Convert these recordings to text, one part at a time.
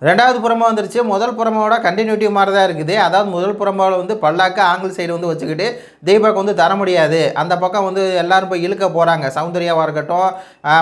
ரெண்டாவது புறமா வந்துருச்சு. முதல் புறமோட கன்டினியூட்டி மாரி தான் இருக்குது. அதாவது முதல் புறமாவில் வந்து பல்லாக்கு ஆங்கிள் சைடு வந்து வச்சுக்கிட்டு தீபக் வந்து தர முடியாது. அந்த பக்கம் வந்து எல்லாரும் போய் இழுக்க போகிறாங்க. சௌந்தர்யாவாக இருக்கட்டும்,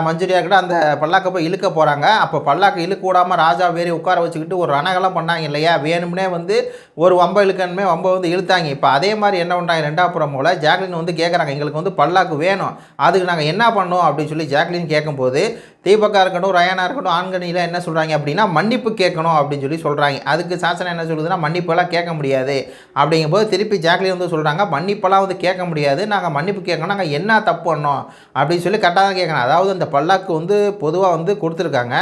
மஞ்சுரியா இருக்கட்டும், அந்த பல்லாக்கை போய் இழுக்க போகிறாங்க. அப்போ பல்லாக்கு இழுக்க விடாமல் ராஜா வேறி உட்கார வச்சுக்கிட்டு ஒரு ரணகலம் பண்ணாங்க இல்லையா? வேணும்னே வந்து ஒரு வம்பை இழுக்கணுமே வம்பை வந்து இழுத்தாங்க. இப்போ அதே மாதிரி என்ன பண்ணுறாங்க, ரெண்டாவது புறமோல ஜாக்லின் வந்து கேட்குறாங்க, எங்களுக்கு வந்து பல்லாக்கு வேணும், அதுக்கு நாங்கள் என்ன பண்ணோம் அப்படின்னு சொல்லி ஜாக்லின் கேட்கும்போது தீபக்கா இருக்கட்டும், ரயானா இருக்கட்டும், ஆண்கணியில் என்ன சொல்கிறாங்க அப்படின்னா மன்னிப்பு கேட்கணும் அப்படின்னு சொல்லி சொல்கிறாங்க. அதுக்கு சாசனம் என்ன சொல்லுதுன்னா மன்னிப்பெல்லாம் கேட்க முடியாது அப்படிங்கும்போது திருப்பி ஜாக்லின் வந்து சொல்கிறாங்க, மன்னிப்பெல்லாம் வந்து கேட்க முடியாது, நாங்கள் மன்னிப்பு கேட்கணும், நாங்கள் என்ன தப்பு பண்ணோம் அப்படின்னு சொல்லி கரெக்டாக தான் கேட்கணும். அதாவது அந்த பல்லாக்கு வந்து பொதுவாக வந்து கொடுத்துருக்காங்க.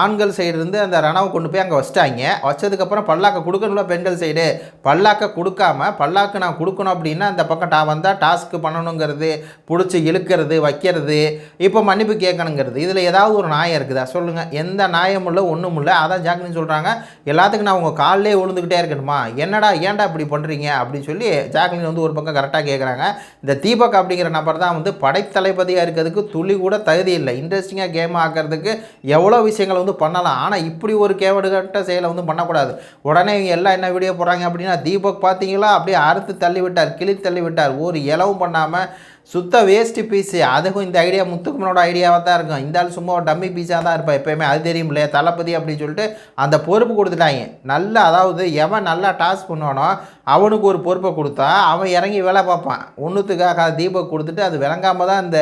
ஆண்கள் சைடு இருந்து அந்த ரணவை கொண்டு போய் அங்கே வச்சிட்டாங்க. வச்சதுக்கப்புறம் பல்லாக்கை கொடுக்கணும்ல பெண்கள் சைடு. பல்லாக்கை கொடுக்காம பல்லாக்கு நான் கொடுக்கணும் அப்படின்னா அந்த பக்கம் வந்தால் டாஸ்க்கு பண்ணணுங்கிறது, பிடிச்சி இழுக்கிறது, வைக்கிறது, இப்போ மன்னிப்பு கேட்கணுங்கிறது, இதில் ஏதாவது ஒரு நியாயம் இருக்குதா சொல்லுங்கள்? எந்த நியாயமும் இல்லை, ஒன்றும் இல்லை. அதான் ஜாக்லின் சொல்கிறாங்க, எல்லாத்துக்கும் நான் உங்கள் காலிலே விழுந்துக்கிட்டே இருக்கணுமா, என்னடா ஏன்டா இப்படி பண்ணுறீங்க அப்படின்னு சொல்லி ஜாக்லின் வந்து ஒரு பக்கம் கரெக்டாக கேட்குறாங்க. இந்த தீபக் அப்படிங்கிற நபர் தான் வந்து படைத்தளபதியாக இருக்கிறதுக்கு துளி கூட தகுதி இல்லை. இன்ட்ரெஸ்டிங்காக கேம் ஆக்கிறதுக்கு எவ்வளோ விஷயங்கள் வந்து பண்ணலாம். ஆனால் இப்படி ஒரு கேவடுகட்ட செயலை வந்து பண்ணக்கூடாது. உடனே இவங்க எல்லாம் என்ன வீடியோ போடுறாங்க அப்படின்னா, தீபக் பார்த்தீங்களா அப்படியே அறுத்து தள்ளி விட்டார், கிளி தள்ளி விட்டார், ஒரு இலவும் பண்ணாமல் சுத்த வேஸ்ட்டு பீஸு. அதுக்கும் இந்த ஐடியா முத்துக்குமனோட ஐடியாவாக தான் இருக்கும். இந்த ஆள் சும்மா ஒரு டம்மி பீஸாக தான் இருப்பான் எப்போயுமே, அது தெரியும் இல்லையா தளபதி அப்படின்னு சொல்லிட்டு அந்த பொறுப்பு கொடுத்துட்டாங்க. நல்லா அதாவது எவன் நல்லா டாஸ்க் பண்ணுவானோ அவனுக்கு ஒரு பொறுப்பை கொடுத்தா அவன் இறங்கி வேலை பார்ப்பான். ஒன்றுத்துக்காக தீபக் கொடுத்துட்டு அது விளங்காமல் தான் இந்த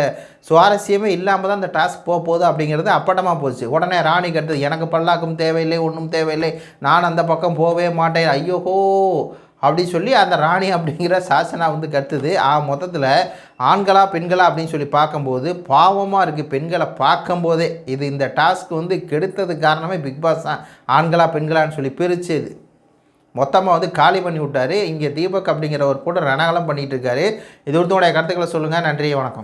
சுவாரஸ்யமே இல்லாமல் தான் இந்த டாஸ்க் போகுது அப்படிங்கிறது அப்பட்டமாக போச்சு. உடனே ராணி கட்டுது, எனக்கு பல்லாக்கும் தேவையில்லை, ஒன்றும் தேவையில்லை, நான் அந்த பக்கம் போகவே மாட்டேன், ஐயோஹோ அப்படி சொல்லி அந்த ராணி அப்படிங்கிற சாசனா வந்து கத்துது. மொத்தத்தில் ஆண்களா பெண்களா அப்படின்னு சொல்லி பார்க்கும்போது பாவமாக இருக்குது பெண்களை பார்க்கும்போதே. இது இந்த டாஸ்க் வந்து கெடுத்தது காரணமே பிக் பாஸ் தான். ஆண்களா பெண்களான்னு சொல்லி பிரித்து மொத்தமாக வந்து காலி பண்ணி விட்டார். இங்கே தீபக் அப்படிங்கிறவர் கூட ரணகலம் பண்ணிகிட்டு இருக்காரு. இது ஒருத்தோடைய கருத்துக்களை சொல்லுங்கள். நன்றி, வணக்கம்.